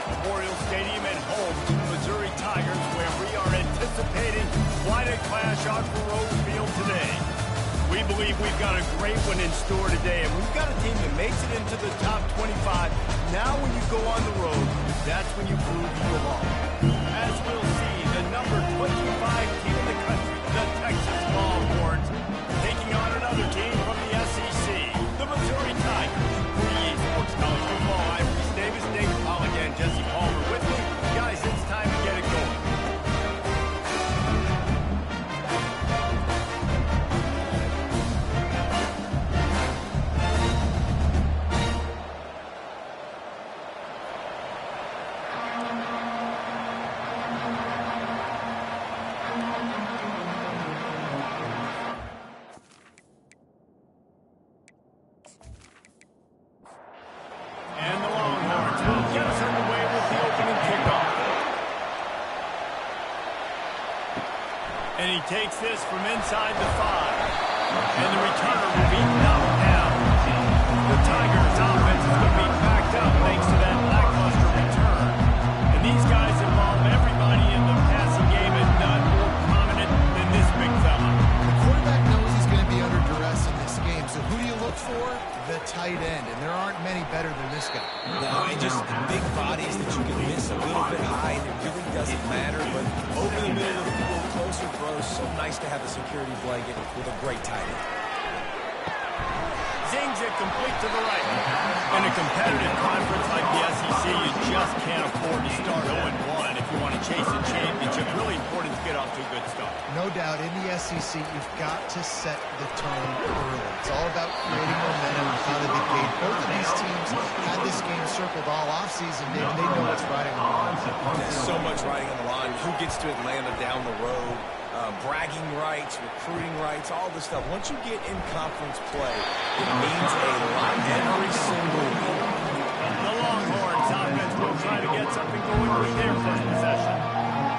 Memorial Stadium and home to the Missouri Tigers, where we are anticipating quite a clash on Rose Field today. We believe we've got a great one in store today, and we've got a team that makes it into the top 25. Now when you go on the road, that's when you prove you belong. As we'll see, the number 25 team in the country, the Texas Longhorns, taking on another team from the SEC, the Missouri Tigers. For EA Sports College Football, I'm Reese Davis, David Pollock, and Jesse Palmer with me. Guys, it's time to get it going. And he takes this from inside the 5. And the returner will be knocked down. The Tigers' offense is going to be backed up thanks to that lackluster return. And these guys involve everybody in the passing game, and none more prominent than this big fella. The quarterback knows he's going to be under duress in this game. So who do you look for? The tight end. And there aren't many better than this guy. No, and just big bodies that you can miss a little bit high, and it really doesn't matter. But over the middle of the field, closer throws, so nice to have a security blanket with a great tight end. Zings it complete to the right. In a competitive conference like the SEC, you just can't afford to start 0-1 if you want to chase a championship. Really important to get off to a good start. No doubt, in the SEC, you've got to set the tone early. It's all about creating momentum out of the gate. Both of these teams had this game circled all offseason. They know what's riding on the line. There's so much riding on the line. Who gets to Atlanta down the road? Bragging rights, recruiting rights, all this stuff. Once you get in conference play, it means a lot every single week. The Longhorns offense will try to get something going with their first possession.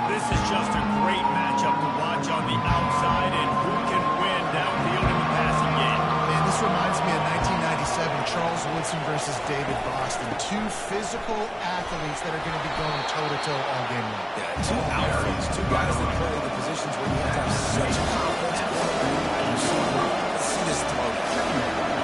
This is just a great matchup to watch on the outside, and who can win downfield in the passing game. And this reminds me of 1997, Charles Woodson versus David Boston. Two physical athletes that are going to be going toe-to-toe all game long. Yeah, two alphas, two guys that play the positions where you have to have such confidence. Let's see this throw.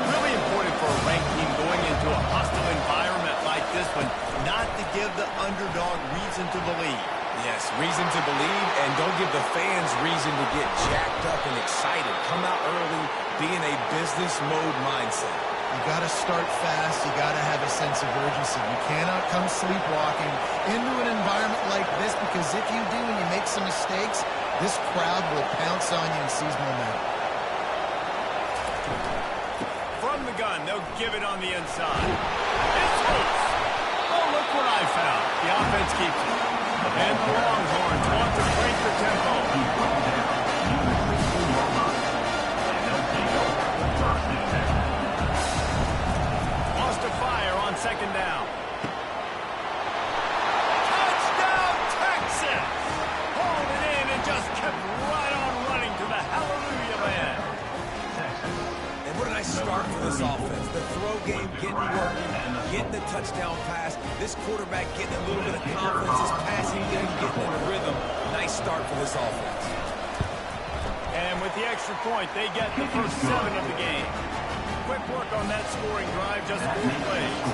Really important for a ranked team going into a hostile environment like this one, not to give the underdog reason to believe. Yes, reason to believe, and don't give the fans reason to get jacked up and excited. Come out early, be in a business mode mindset. You got to start fast. You got to have a sense of urgency. You cannot come sleepwalking into an environment like this, because if you do and you make some mistakes, this crowd will pounce on you and seize momentum. From the gun, they'll give it on the inside. It's loose. Oh, look what I found. The offense keeps it. And the Longhorns want to break the tempo. Lost a fire on second down. Touchdown, Texas! Hauled it in and just kept right on running to the hallelujah land. And what a nice start for this offense. The throw game getting working, getting the touchdown pass. This quarterback getting a little bit of confidence. His passing game getting in a rhythm. Nice start for this offense. And with the extra point, they get the first 7 of the game. Quick work on that scoring drive, just 4 plays.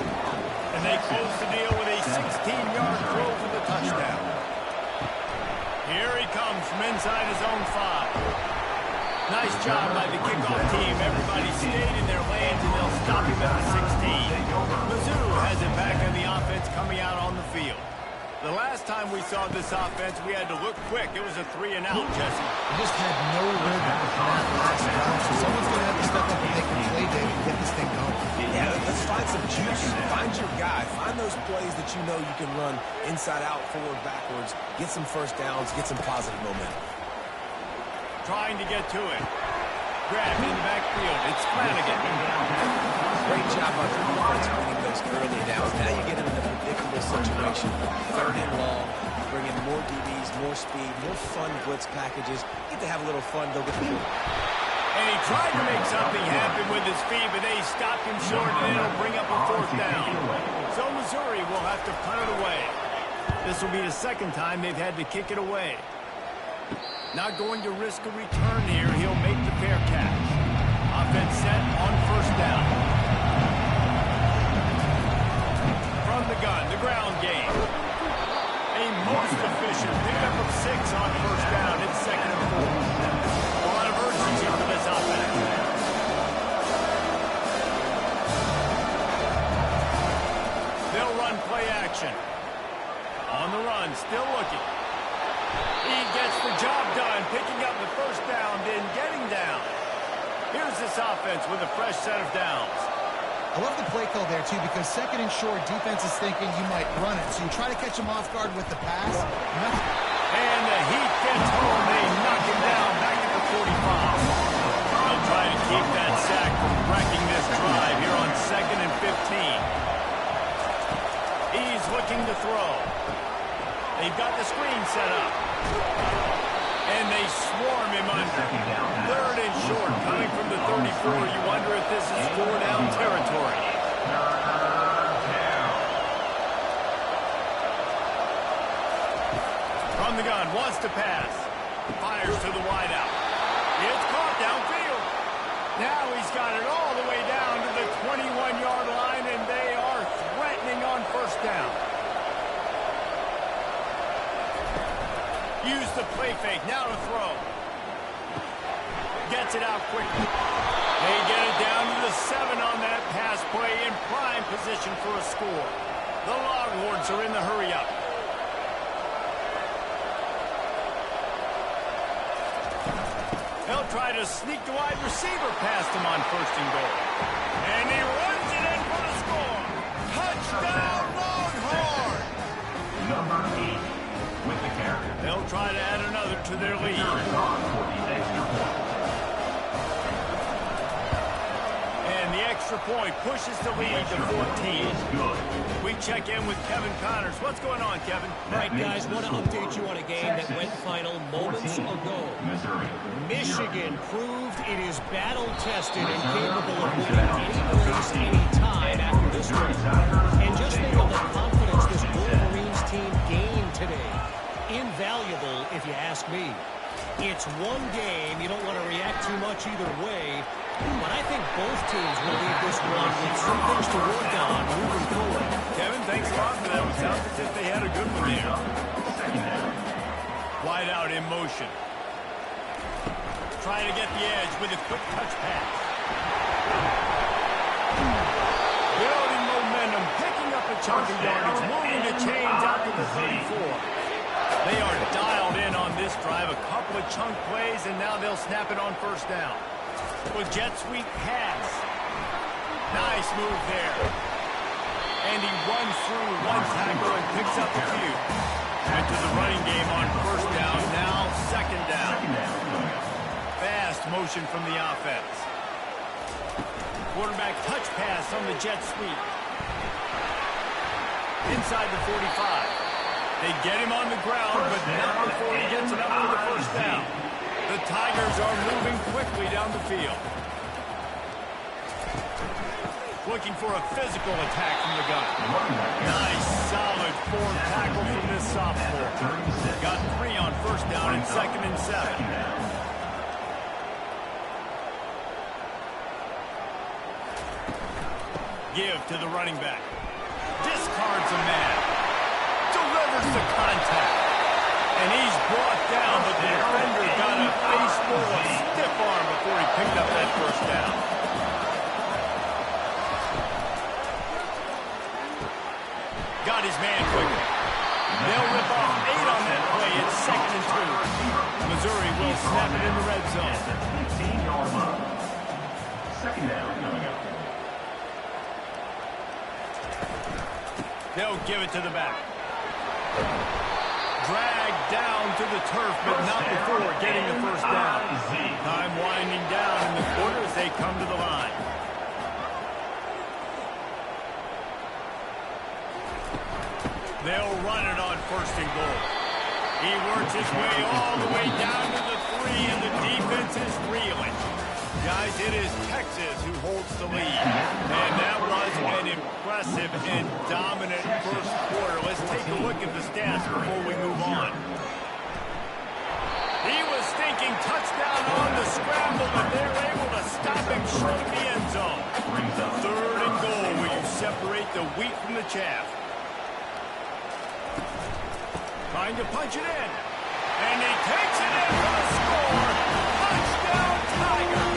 And they close the deal with a 16-yard throw for the touchdown. Here he comes from inside his own 5. Nice job by the kickoff team. Everybody stayed in their lanes, and they'll stop him at the 16. Mizzou has it back on the offense coming out on the field. The last time we saw this offense, we had to look quick. It was a 3-and-out, Jesse. We just had no rhythm in that last drive, so someone's going to have to step up and make a play, David, and get this thing going. Yeah, let's find some juice. Find your guy. Find those plays that you know you can run inside out, forward, backwards. Get some first downs. Get some positive momentum. Trying to get to it. Grabbed in the backfield. It's Flanagan. Great job on the defense winning those early downs. Now you get in a predictable situation. 3rd and long. Bring in more DBs, more speed, more fun blitz packages. Get to have a little fun. Go get the ball. And he tried to make something happen with his feet, but they stopped him short, and it'll bring up a fourth down. So Missouri will have to punt it away. This will be the second time they've had to kick it away. Not going to risk a return here. He'll make the fair catch. Offense set on first down. From the gun, the ground game. A most efficient pickup of 6 on first down. It's 2nd and 4. A lot of urgency for this offense. They'll run play action. On the run, still looking. He gets the job done, picking up the first down, then getting down. Here's this offense with a fresh set of downs. I love the play call there, too, because 2nd and short, defense is thinking you might run it. So you try to catch him off guard with the pass. And the heat gets home. They knock him down back at the 45. They'll try to keep that sack from wrecking this drive here on 2nd and 15. He's looking to throw. They've got the screen set up. And they swarm him under. 3rd and short, coming from the 34. You wonder if this is 4-down territory. From the gun, wants to pass. Fires to the wideout. It's caught downfield. Now he's got it all the way down to the 21-yard line, and they are threatening on first down. Use the play fake, now to throw. Gets it out quickly. They get it down to the 7 on that pass play, in prime position for a score. The Longhorns are in the hurry-up. They'll try to sneak the wide receiver past him on 1st and goal. And he runs it in for the score. Touchdown, Longhorns! Number 8. With the carry. They'll try to add another to their lead. And the extra point pushes the lead to 14. We check in with Kevin Connors. What's going on, Kevin? All right, guys, want to update you on a game that went final moments ago. Michigan proved it is battle-tested and capable of winning any place, any time after this one. And just think of the confidence this Wolverines team gained today. Invaluable, if you ask me. It's one game. You don't want to react too much either way. But I think both teams will leave this one with some things to work on moving forward. Kevin, thanks a lot for that. It sounds as if they had a good one there. Wide out in motion. Trying to get the edge with a quick touch pass. Building momentum, picking up a chunk of yardage, moving the chains out to the 34. They are dialed in on this drive. A couple of chunk plays, and now they'll snap it on first down. With jet sweep pass. Nice move there. And he runs through one tackle and picks up a few. Into the running game on first down. Now 2nd down. Fast motion from the offense. Quarterback touch pass on the jet sweep. Inside the 45. They get him on the ground, but not before he gets it up for the first down. The Tigers are moving quickly down the field. Looking for a physical attack from the gun. Nice, solid form tackle from this sophomore. Got 3 on first down and 2nd and 7. Give to the running back. Discards a man. Delivers the contact. And he's brought down, but the defender got a face full of stiff arm before he picked up that first down. Got his man quickly. They'll rip off 8 on that play. It's 2nd and 2. Missouri will snap it in the red zone. 15-yard line. 2nd down coming up. They'll give it to the back. Dragged down to the turf, but not before getting the first down. Time winding down in the quarter as they come to the line. They'll run it on 1st and goal. He works his way all the way down to the 3, and the defense is reeling. Guys, it is Texas who holds the lead. And that was an impressive and dominant first quarter. Let's take a look at the stats before we move on. He was thinking touchdown on the scramble, but they're able to stop him short of the end zone. 3rd and goal, where you separate the wheat from the chaff. Trying to punch it in. And he takes it in for the score. Touchdown, Tiger.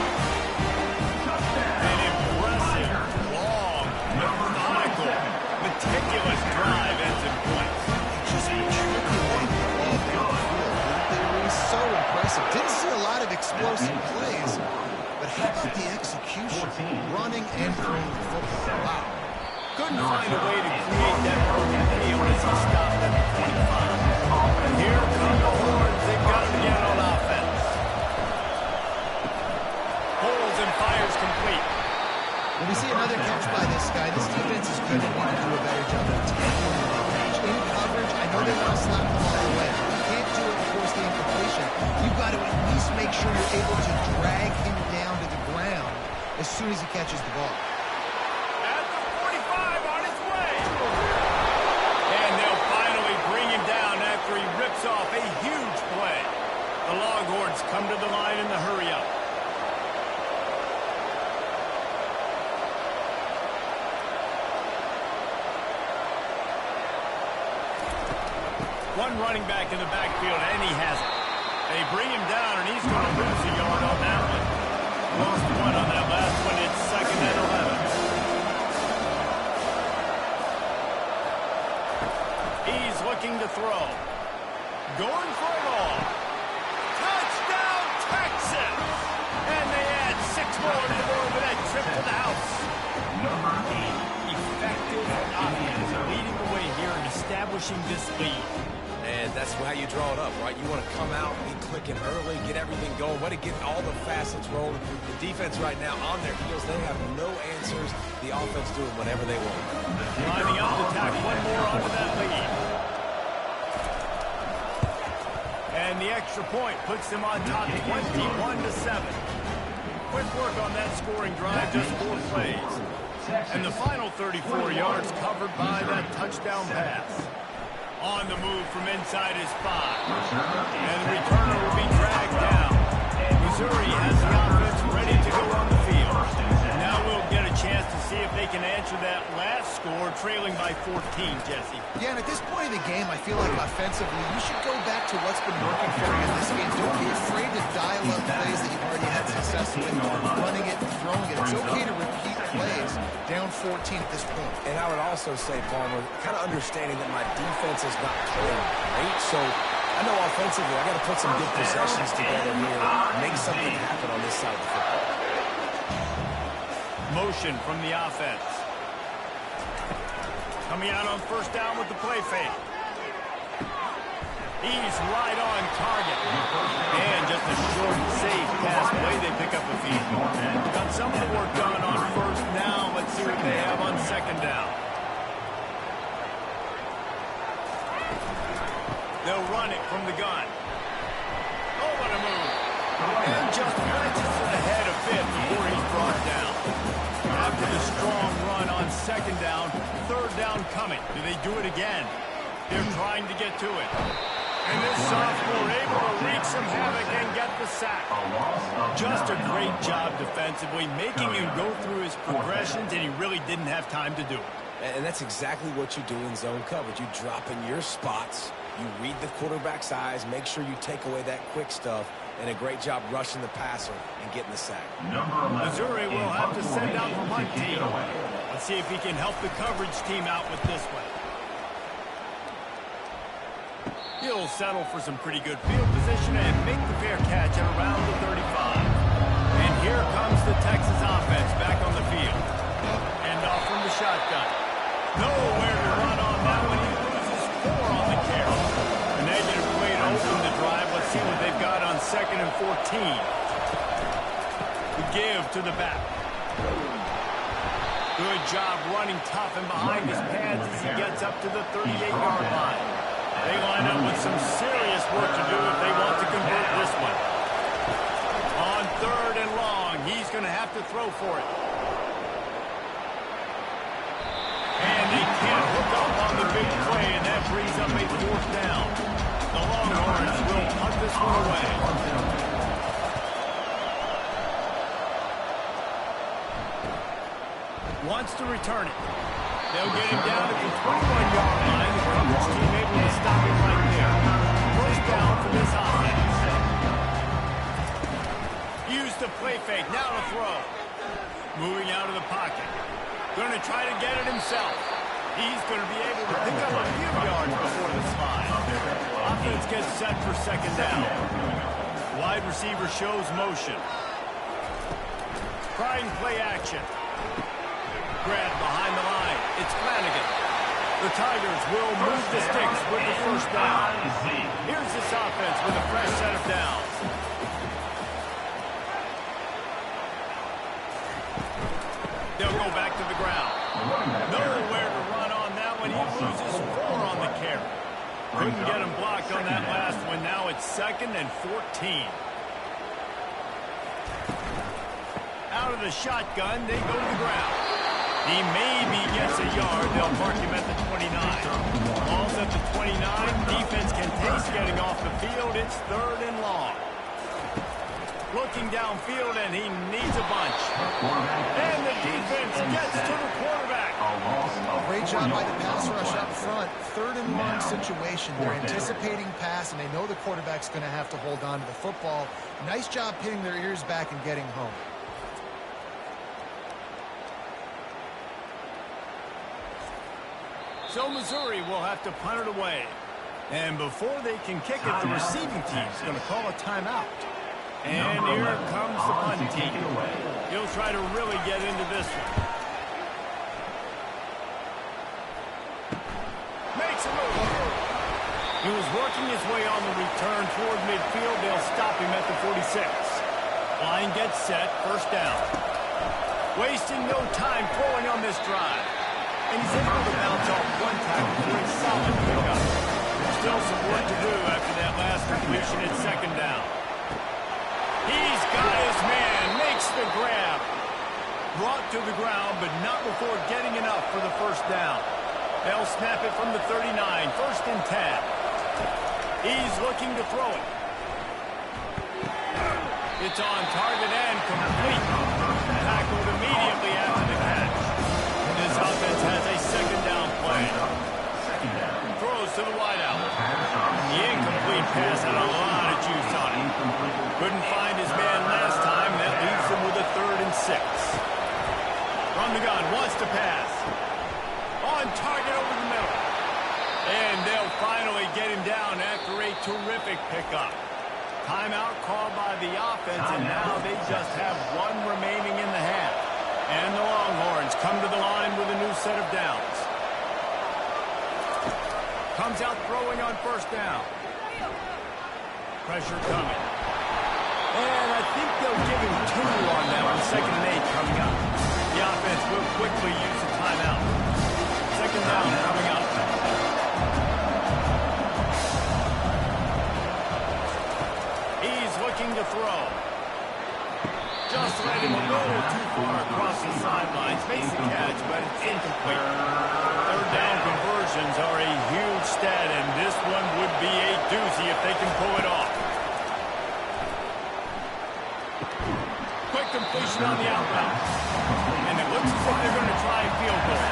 An impressive, long, methodical, meticulous drive ends in points. Just so impressive. Didn't see a lot of explosive plays, but how about the execution? Running and throwing the football. Wow. Couldn't find a way to create that perfect field as he stopped at the 25. And here come the horns. They've got him again on offense. Holds and fires complete. When we see another catch by this guy, this defense is going to need to do a better job of taking the advantage. In coverage, I know they want to slap the ball away. You can't do it and force the incompletion. You've got to at least make sure you're able to drag him down to the ground as soon as he catches the ball. At the 45 on his way. And they'll finally bring him down after he rips off a huge play. The Longhorns come to the line in the hurry-up. One running back in the backfield, and he has it. They bring him down, and he's going to lose a yard on that one. Lost one on that last one. It's 2nd and 11. He's looking to throw. Going for it all. Touchdown, Texas! And they add 6 more to the board with that trip to the house. Number 8. Effective offense leading the way here and establishing this lead. And that's how you draw it up, right? You want to come out, be clicking early, get everything going, want to get all the facets rolling. The defense right now on their heels, they have no answers. The offense doing whatever they want. Lining up to tack one more onto that lead. And the extra point puts them on top 21-7. Quick work on that scoring drive, just 4 plays. And the final 34 yards covered by that touchdown pass. On the move from inside his 5. And the returner will be dragged down. Missouri has the offense ready to go on the field. Now we'll get a chance to see if they can answer that last score, trailing by 14, Jesse. Yeah, and at this point in the game, I feel like offensively, you should go back to what's been working for you in this game. Don't be afraid to dial up plays that you've already had success with, running it and throwing it. It's okay to repeat plays down 14 at this point. And I would also say, Palmer, kind of understanding that my defense is not playing great, so I know offensively I got to put some good possessions together here, make something happen on this side of the football. Motion from the offense. Coming out on 1st down with the play fake. He's right on target. And just a short, safe pass play. They pick up a feed. Got some of the work done on 1st down. Let's see what they have on 2nd down. They'll run it from the gun. Oh, what a move. And just wedges to the head a bit before he's brought down. After the strong run on 2nd down, 3rd down coming. Do they do it again? They're trying to get to it. And this sophomore able to wreak some havoc and get the sack. Just a great job defensively, making him go through his progressions, and he really didn't have time to do it. And that's exactly what you do in zone coverage. You drop in your spots, you read the quarterback's eyes, make sure you take away that quick stuff, and a great job rushing the passer and getting the sack. Missouri will have to send out the punt team. Let's see if he can help the coverage team out with this one. He'll settle for some pretty good field position and make the fair catch at around the 35. And here comes the Texas offense back on the field. And off from the shotgun. Nowhere to run on that one. He loses 4 on the carry. A negative play to open the drive. Let's see what they've got on 2nd and 14. The give to the back. Good job running tough and behind his pads as he gets up to the 38-yard line. They line up with some serious work to do if they want to convert this one. On 3rd and long, he up a fourth down. The Longhorns will punt this one away. Wants to return it. They'll get him down at the 21-yard line. The coverage team able to stop him right there. First down for this offense. Use the play fake. Now to throw. Moving out of the pocket. Going to try to get it himself. He's going to be able to pick up a few yards before the slide. Offense gets set for second down. Wide receiver shows motion. Trying play action. Grab behind the line. It's Flanagan. The Tigers will move the sticks with the first down. Here's this offense with a fresh set of downs. They'll go back to the ground. Nowhere to run on that one. He loses 4 on the carry. Couldn't get him blocked on that last one. Now it's 2nd and 14. Out of the shotgun, they go to the ground. He maybe gets a yard. They'll mark him at the 29. Ball's at the 29. Defense can taste getting off the field. It's 3rd and long. Looking downfield, and he needs a bunch. And the defense gets to the quarterback. Great job by the pass rush up front. 3rd and long situation. They're anticipating pass, and they know the quarterback's going to have to hold on to the football. Nice job pinning their ears back and getting home. So Missouri will have to punt it away. And before they can kick it, the receiving team's going to call a timeout. And here comes the punt team. He'll try to really get into this one. Makes a move. He was working his way on the return toward midfield. They'll stop him at the 46. Line gets set. First down. Wasting no time throwing on this drive. And he's able to bounce off one tackle for a solid pickup. Still some work to do after that last completion at second down. He's got his man, makes the grab. Brought to the ground, but not before getting enough for the first down. They'll snap it from the 39, 1st and 10. He's looking to throw it. It's on target and complete. Tackled immediately after the catch. This offense has a second down play. Throws to the wideout. The incomplete pass had a lot of juice on it. Couldn't find his man last time. That leaves him with a 3rd and 6. From the gun, wants to pass. On target over the middle. And they'll finally get him down after a terrific pickup. Timeout called by the offense, and now they just have 1 remaining in the half. And the Longhorns come to the line with a new set of downs. Comes out throwing on first down. Pressure coming. And I think they'll give him 2 on that one. 2nd and 8 coming up. The offense will quickly use a timeout. Second down coming up. He's looking to throw. Just letting him go too far across the sidelines. Makes the catch, but it's incomplete. 3rd down conversions are a huge stat, and this one would be a doozy if they can pull it off. Quick completion on the outroute. And it looks as if they're going to try a field goal.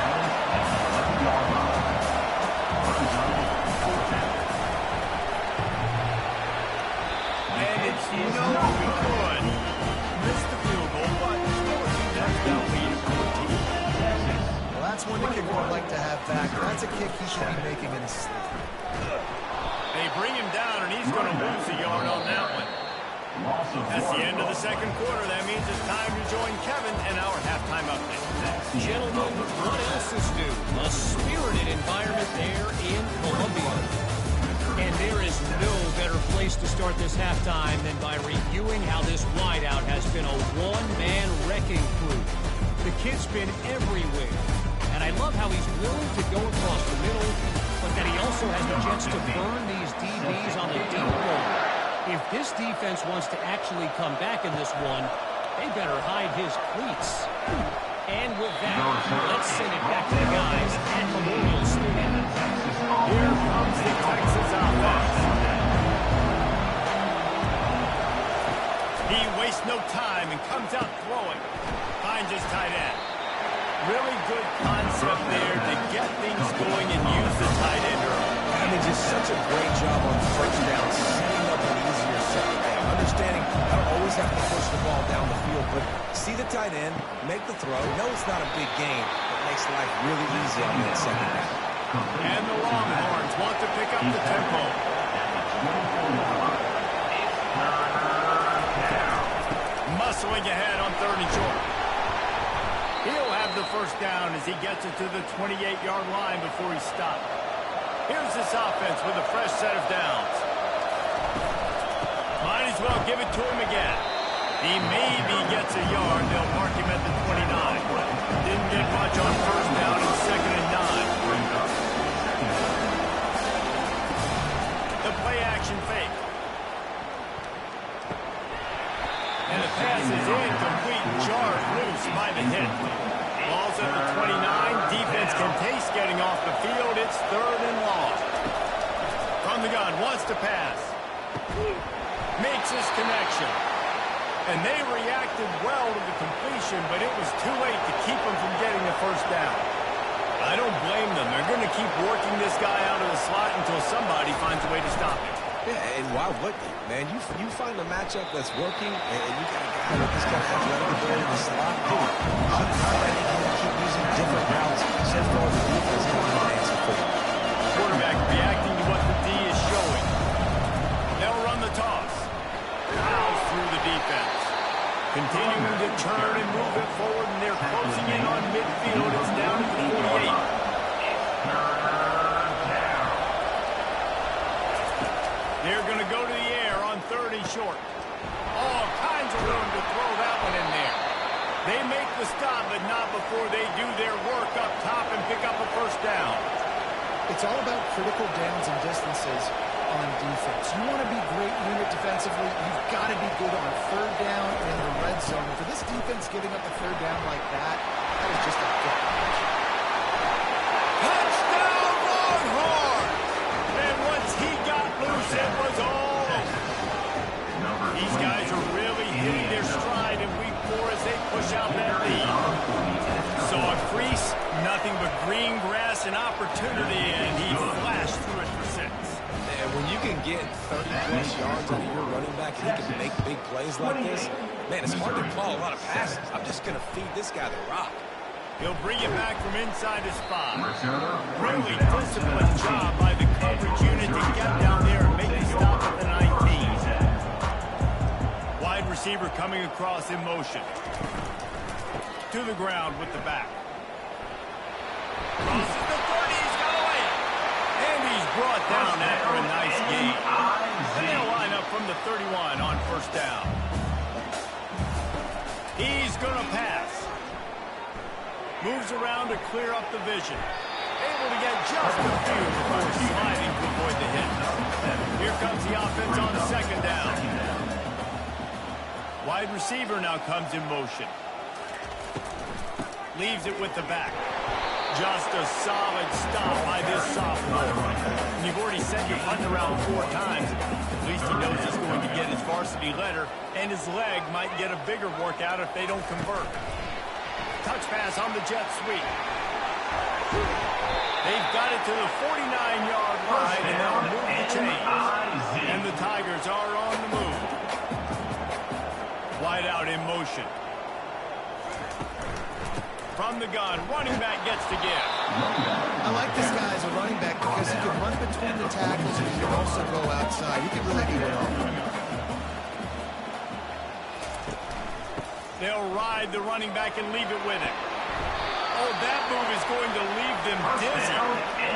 And it's no good. Missed the field goal, but still a 2-touchdown lead of 14. Well, that's one the kicker would like to have back. That's a kick he should be making in his sleep. They bring him down, and he's going to lose a yard on that one. That's the end of the second quarter. That means it's time to join Kevin and our halftime update. Gentlemen, what else is new? A spirited environment there in Columbia. And there is no better place to start this halftime than by reviewing how this wideout has been a one-man wrecking crew. The kid's been everywhere. And I love how he's willing to go across the middle, but that he also has the chance to burn these DBs on the deep roll. If this defense wants to actually come back in this one, they better hide his cleats. And with that, let's send it back to the guys at Memorial Stadium. Here comes the Texas offense. He wastes no time and comes out throwing. Finds his tight end. Really good concept there to get things going and use the tight end early. I mean, just such a great job on first down, setting up an easier second down. Understanding I don't always have to push the ball down the field, but see the tight end, make the throw. No, it's not a big gain, but makes life really easy on that second down. And the Longhorns want to pick up the tempo. Muscling ahead on 3rd and short. He'll have the first down as he gets it to the 28-yard line before he stopped. Here's this offense with a fresh set of downs. Might as well give it to him again. He maybe gets a yard. They'll mark him at the 29. Didn't get much on first down and 2nd and 9. The play action fake. And the pass is incomplete, jarred loose by the hit. Ball's at the 29. Defense can taste getting off the field. It's 3rd and long. From the gun, wants to pass. Makes his connection. And they reacted well to the completion, but it was too late to keep them from getting the first down. I don't blame them. They're going to keep working this guy out of the slot until somebody finds a way to stop him. Yeah, and why wouldn't you, man? You find a matchup that's working, and you got a guy with this kind of athletic ability to slot. Dude, keep highlighting him, keep using different routes. So far, the defense has an answer for him. Quarterback reacting to what the D is showing. They'll run the toss. Fouls through the defense. Continuing to turn and move it forward, and they're closing in on midfield. It's down to the 48. They're going to go to the air on 3rd and short. All kinds of room to throw that one in there. They make the stop, but not before they do their work up top and pick up a first down. It's all about critical downs and distances on defense. You want to be great unit defensively, you've got to be good on 3rd down and in the red zone. For this defense giving up a 3rd down like that, that is just a gut punch. Touchdown, Longhorns! And once he got loose, it was all over. These guys are really hitting their stride in week 4 as they push out that lead. Saw a crease, nothing but green grass and opportunity, and he flashed through it for 6. And when you can get 30-plus yards out of your running back and he can make big plays like this, man, it's hard to call a lot of passes. I'm just going to feed this guy the rock. He'll bring it back from inside his 5. Really disciplined job by the coverage unit to get down there and make the stop at the 19. Wide receiver coming across in motion. To the ground with the back. Crosses the 30, he's got away. And he's brought down after a nice gain. And they'll line up from the 31 on first down. He's going to pass. Moves around to clear up the vision. Able to get just a few before sliding to avoid the hit. Here comes the offense on 2nd down. Wide receiver now comes in motion. Leaves it with the back. Just a solid stop by this sophomore. You've already sent your punt around 4 times. At least he knows he's going to get his varsity letter, and his leg might get a bigger workout if they don't convert. Touch pass on the jet sweep. They've got it to the 49-yard line, and they'll move the chains. And the Tigers are on the move. Wide out in motion. From the gun, running back gets to give. I like this guy as a running back because he can run between the tackles and he can also go outside. He can really do it all. They'll ride the running back and leave it with him. Oh, that move is going to leave them dizzy.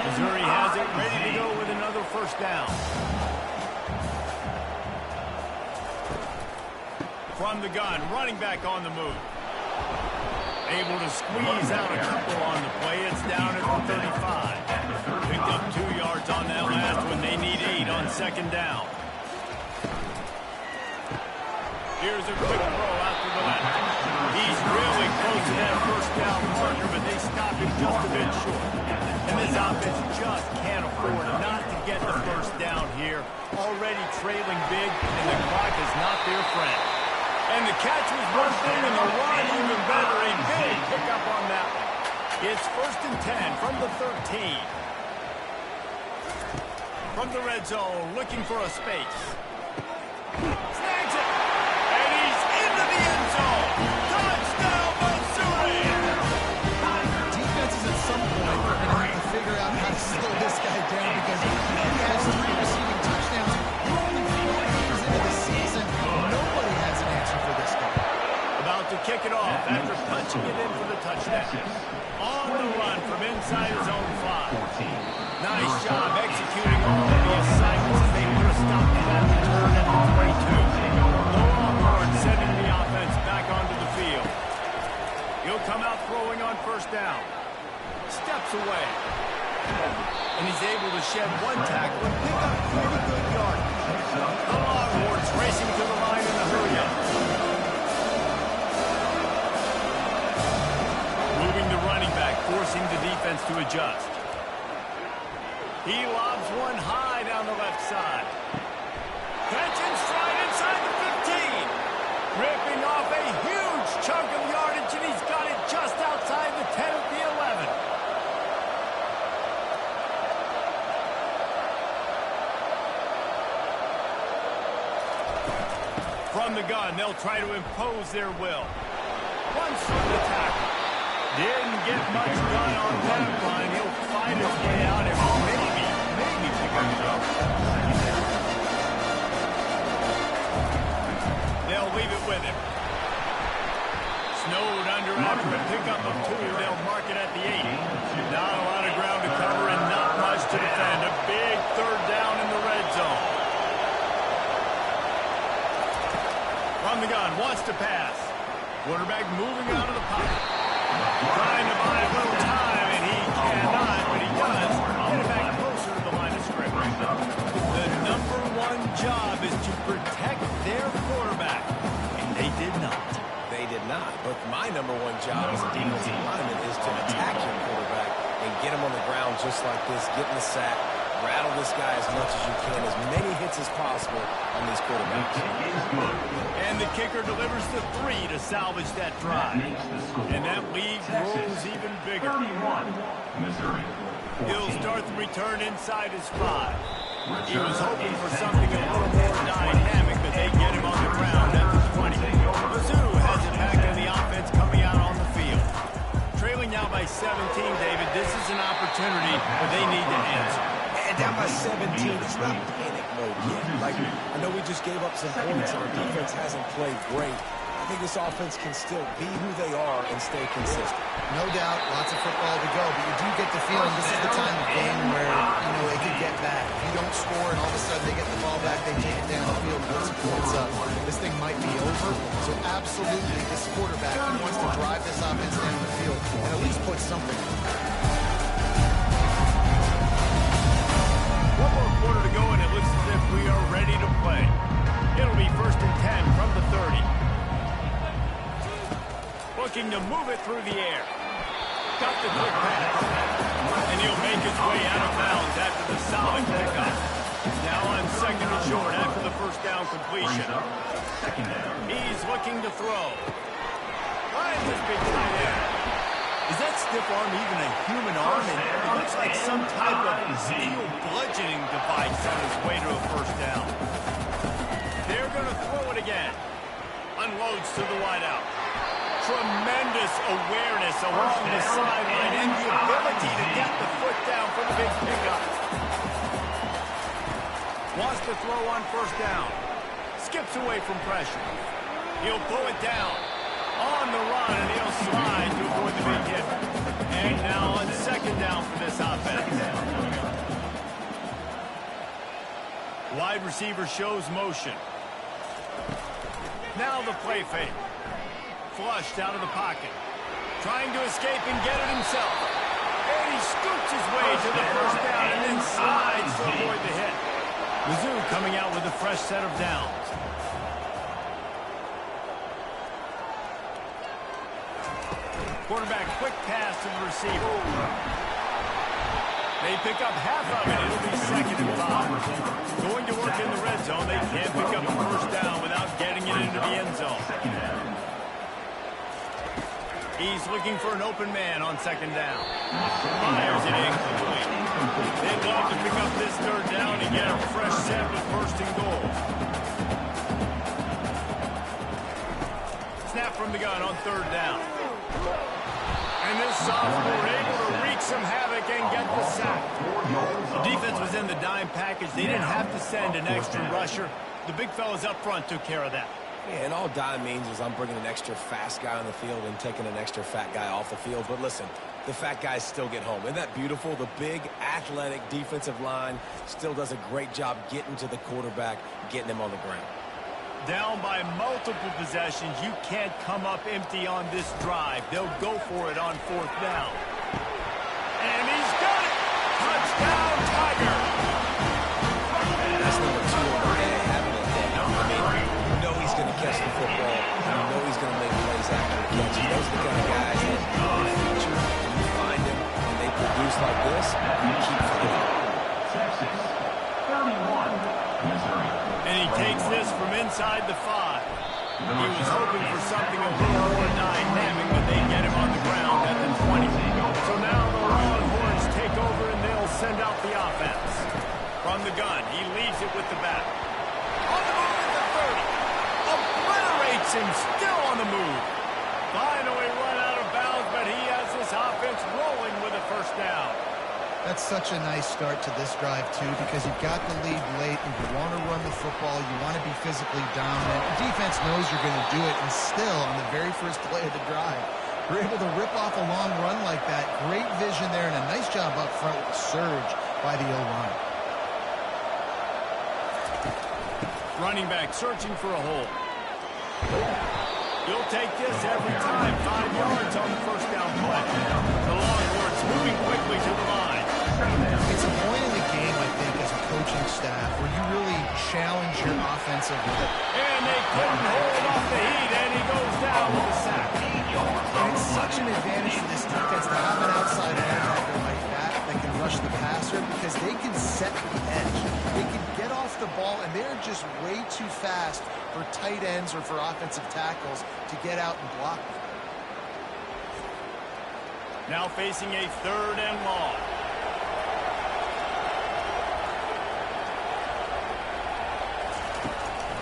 Missouri has it ready to go with another first down. From the gun, running back on the move. Able to squeeze out a couple on the play. It's down at the 35. Picked up 2 yards on that last one. They need 8 on 2nd down. Here's a quick throw out to the left. He's really close to that first down marker, but they stop him just a bit short. And this offense just can't afford down here, already trailing big, and the clock is not their friend. And the catch was one thing, and the run even better. A big pickup on that one. It's 1st and 10 from the 13. From the red zone, looking for a space. Snags it. And he's into the end zone. Touchdown, Missouri! Defenses at some point are going to have to figure out how to slow this guy down because he has 3 receiving touchdowns. We're only 4 games into the season. Nobody has an answer for this guy. About to kick it off after punching it in for the touchdown. On the run from inside his own 5. Nice job executing all of the assignments as they put a stop to that return at the 22. The Longhorns sending the offense back onto the field. He'll come out throwing on 1st down. Steps away. And he's able to shed 1 tackle and pick up pretty good yardage. The Longhorns racing to the line in a hurry-up. Moving the running back, forcing the defense to adjust. He lobs one high down the left side. Catch and stride inside the 15. Ripping off a huge chunk of yardage, and he's got it just outside the 10 of the 11. From the gun, they'll try to impose their will. Runs through the tackle. Didn't get much done on that run. He'll fight his way out and maybe pick it up. They'll leave it with him. Snowed under after a pickup of 2. They'll mark it at the 8. Not a lot of ground to cover and not much to defend. A big 3rd down in the red zone. From the gun, wants to pass. Quarterback moving out of the pocket. Trying to buy a little time, and he cannot, but he does get it back closer to the line of scrimmage. The #1 job is to protect their quarterback, and they did not. They did not, but my #1 job as a defensive lineman is to attack your quarterback and get him on the ground just like this, get in the sack, rattle this guy as much as you can, as many hits as possible on these quarterbacks. And the kicker delivers the 3 to salvage that drive. And that lead grows even bigger. He'll start the return inside his 5. He was hoping for something a little more dynamic, but they get him on the ground at the 20. Mizzou has it back in the offense coming out on the field. Trailing now by 17, David. This is an opportunity where they need to answer. And down by 17, it's not panic mode yet. Like, I know we just gave up some points and our defense hasn't played great. I think this offense can still be who they are and stay consistent. No doubt, lots of football to go, but you do get the feeling this is the time of game where, it could get back. If you don't score and all of a sudden they get the ball back, they take it down the field, put some points up. This thing might be over. So absolutely, this quarterback, he wants to drive this offense down the field and at least put something on. One more quarter to go, and it looks as if we are ready to play. It'll be 1st and 10 from the 30. Looking to move it through the air. Got the quick pass. And he'll make his way out of bounds after the solid pickup. Now on 2nd and short after the 1st down completion. He's looking to throw. Finds his big tight end. Is that stiff arm even a human arm? And it looks like some type of steel bludgeoning device on his way to a 1st down. They're going to throw it again. Unloads to the wideout. Tremendous awareness along the sideline and the ability to get the foot down for the big pickup. Wants to throw on 1st down. Skips away from pressure. He'll pull it down. On the run, and he'll slide to avoid the big hit. And now on 2nd down for this offense. Wide receiver shows motion. Now the play fake. Flushed out of the pocket. Trying to escape and get it himself. And he scoots his way to the 1st down and then slides to avoid the hit. Mizzou coming out with a fresh set of downs. Quarterback quick pass to the receiver. They pick up half of it. It'll be 2nd and 5. Going to work in the red zone. They can't pick up the first down without getting it into the end zone. He's looking for an open man on 2nd down. Fires it incomplete. They'd love to pick up this 3rd down and get a fresh set with 1st and goal. Snap from the gun on 3rd down. And this sophomore able to wreak some havoc and get the sack. The defense was in the dime package. They didn't have to send an extra rusher. The big fellas up front took care of that. Yeah, and all dime means is I'm bringing an extra fast guy on the field and taking an extra fat guy off the field. But listen, the fat guys still get home. Isn't that beautiful? The big, athletic defensive line still does a great job getting to the quarterback, getting him on the ground. Down by multiple possessions. You can't come up empty on this drive. They'll go for it on 4th down. And he's got it! Touchdown, Tiger! That's number 2 on the day having a day. I mean, you know he's going to catch the football. You know he's going to make plays after the catch. Those are the kind of guys that you feature and you find them and they produce like this. You keep finding Texas, 31, Missouri. And he takes this from inside the 5. He was hoping for something a little more dynamic, but they get him on the ground at the 20. So now the Longhorns take over and they'll send out the offense. From the gun, he leaves it with the back. On the move at the 30. Obliterates him, still on the move. Finally run out of bounds, but he has this offense rolling with a 1st down. That's such a nice start to this drive, too, because you've got the lead late and you want to run the football. You want to be physically dominant. The defense knows you're going to do it, and still, on the very first play of the drive, you're able to rip off a long run like that. Great vision there, and a nice job up front with the surge by the O-line. Running back searching for a hole. You'll take this every time. 5 yards on the 1st down play. The Longhorns moving quickly to the line. It's a point in the game, I think, as a coaching staff, where you really challenge your offensive line. And they couldn't hold off the heat, and he goes down with a sack. And it's such an advantage for this defense to have an outside linebacker like that that can rush the passer because they can set the edge. They can get off the ball, and they're just way too fast for tight ends or for offensive tackles to get out and block them. Now facing a 3rd and long.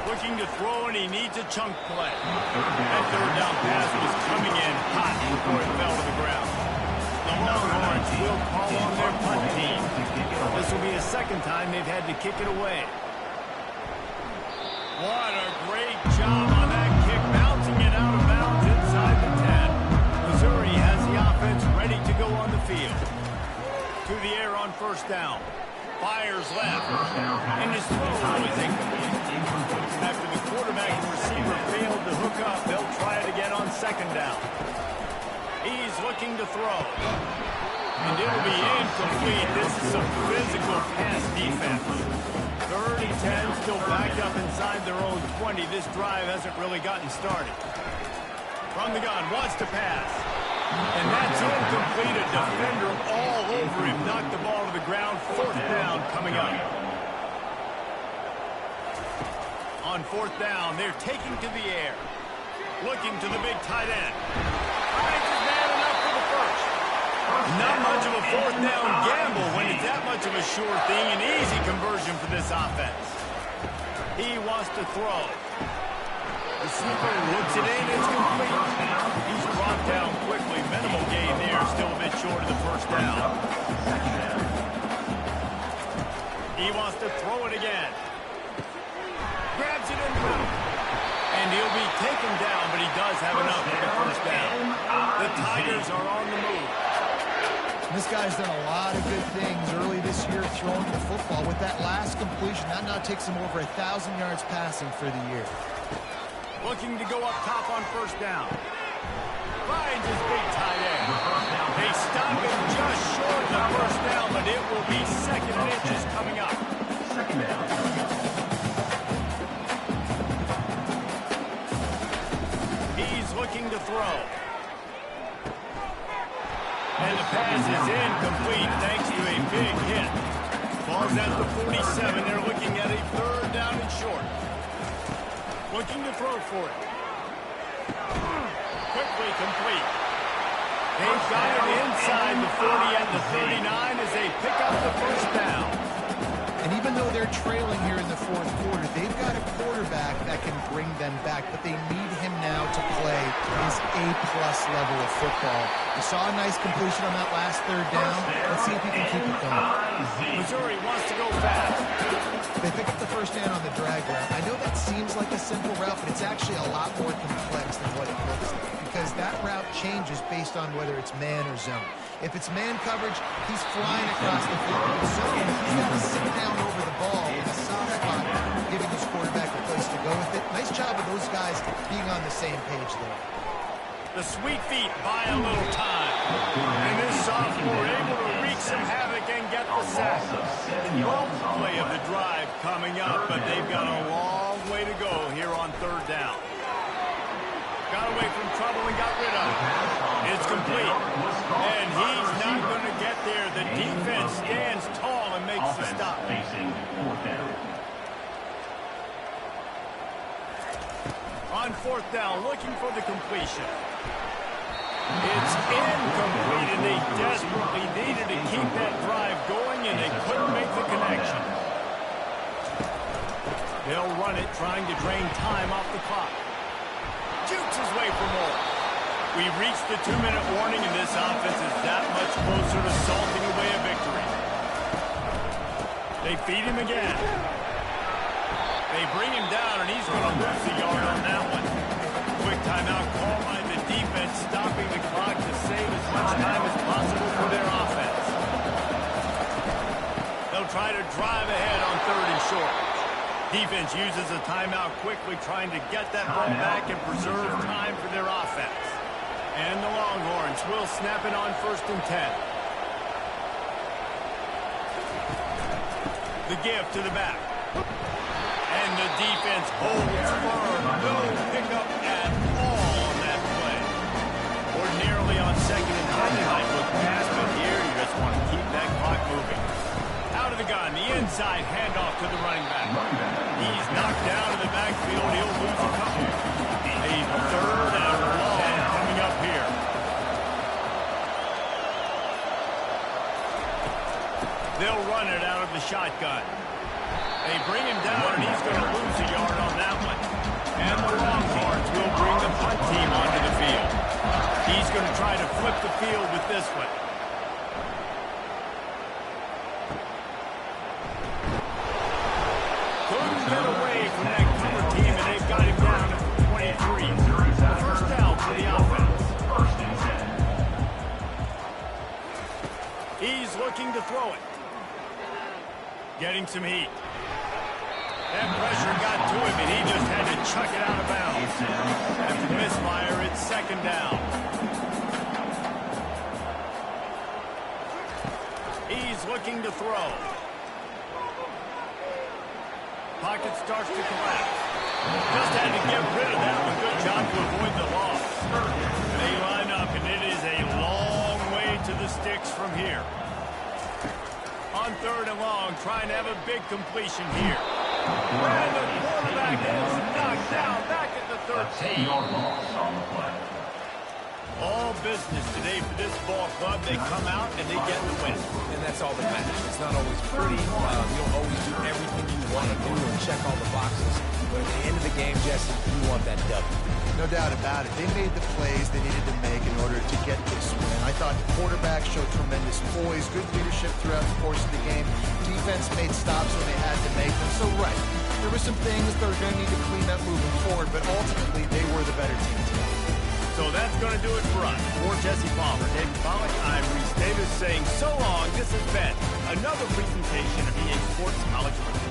Looking to throw, and he needs a chunk play. That 3rd down pass was coming in hot before it fell to the ground. The Longhorns will call on their punt team. This will be a 2nd time they've had to kick it away. What a great job on that kick, bouncing it out of bounds inside the 10. Missouri has the offense ready to go on the field. To the air on 1st down. Fires left. And his throw is incomplete. After the quarterback and receiver failed to hook up, they'll try it again on 2nd down. He's looking to throw. And it'll be incomplete. This is some physical pass defense. 3rd and 10, still backed up inside their own 20. This drive hasn't really gotten started. From the gun, wants to pass. And that's incomplete. A defender all over him. Knocked the ball to the ground. 4th down coming up. On 4th down, they're taking to the air. Looking to the big tight end. Finds his man enough for the 1st. Not much of a 4th down gamble when it's that much of a sure thing. An easy conversion for this offense. He wants to throw. Receiver looks it in. It's complete. He's brought down quickly. Minimal gain there. Still a bit short of the 1st down. He wants to throw it again. Grabs it in the middle. And he'll be taken down, but he does have enough for the 1st down. The Tigers are on the move. This guy's done a lot of good things early this year throwing the football. With that last completion, that now takes him over 1,000 yards passing for the year. Looking to go up top on 1st down. Finds his big tight end. They stop him just short of the 1st down, but it will be 2nd and inches coming up. 2nd down. He's looking to throw. And the pass is incomplete thanks to a big hit. Ball's at the 47. They're looking at a third down and short. Looking to throw for it. Quickly complete. They've got it inside the 40 and the 39 as they pick up the first down. And even though they're trailing here in the fourth quarter, they've got a quarterback that can bring them back, but they need him now to play his A-plus level of football. We saw a nice completion on that last third down. Let's see if he can keep it going. Missouri wants to go fast. They pick up the first down on the drag route. I know that seems like a simple route, but it's actually a lot more complex than what it looks like, because that route changes based on whether it's man or zone. If it's man coverage, he's flying across the field. In zone, he's got to sit down over the ball in a soft spot, giving his quarterback a place to go with it. Nice job of those guys being on the same page there. The sweet feet buy a little time. And this sophomore able to wreak some havoc and get the sack. 12th play of the drive coming up, but they've got a long way to go here on third down. Got away from trouble and got rid of it. It's complete. And he's not going to get there. The defense stands tall and makes the stop. On fourth down, looking for the completion. It's incomplete, and they desperately needed to keep that drive going, and they couldn't make the connection. They'll run it, trying to drain time off the clock. Jukes his way for more. We reached the 2-minute warning, and this offense is that much closer to salting away a victory. They feed him again. They bring him down, and he's going to lose the yard on that one. Quick timeout call by the defense, stopping the clock to save as much time as possible for their offense. They'll try to drive ahead on third and short. Defense uses a timeout quickly, trying to get that ball back and preserve time for their offense. And the Longhorns will snap it on first and 10. The give to the back. And the defense holds firm. No pickup at all on that play. Ordinarily on second and 9, they might look past, but here you just want to keep that clock moving. Out of the gun, the inside handoff to the running back. He's knocked down in the backfield. He'll lose a couple. A third and long coming up here. They'll run it out of the shotgun. They bring him down, and he's going to lose a yard on that one. And the Longhorns will bring the punt team onto the field. He's going to try to flip the field with this one. Couldn't get away from that cover team, and they've got him down at 23. First down for the offense. He's looking to throw it. Getting some heat. That pressure got to him, and he just had to chuck it out of bounds. After the misfire, it's second down. He's looking to throw. Pocket starts to collapse. Just had to get rid of that one. Good job to avoid the loss. They line up, and it is a long way to the sticks from here. On third and long, trying to have a big completion here. And the quarterback is knocked down back at the 13. All business today for this ball club. They come out and they get the win. And that's all that matters. It's not always pretty. You don't always do everything you want to do and check all the boxes. But at the end of the game, Jesse, you want that W. No doubt about it. They made the plays they needed to make in order to get this win. I thought the quarterback showed tremendous poise, good leadership throughout the course of the game. Defense made stops when they had to make them. So, right, there were some things that are going to need to clean up moving forward, but ultimately they were the better team today. So that's going to do it for us. For Jesse Palmer, David Pollack, I'm Reese Davis saying so long. This has been another presentation of EA Sports College Football.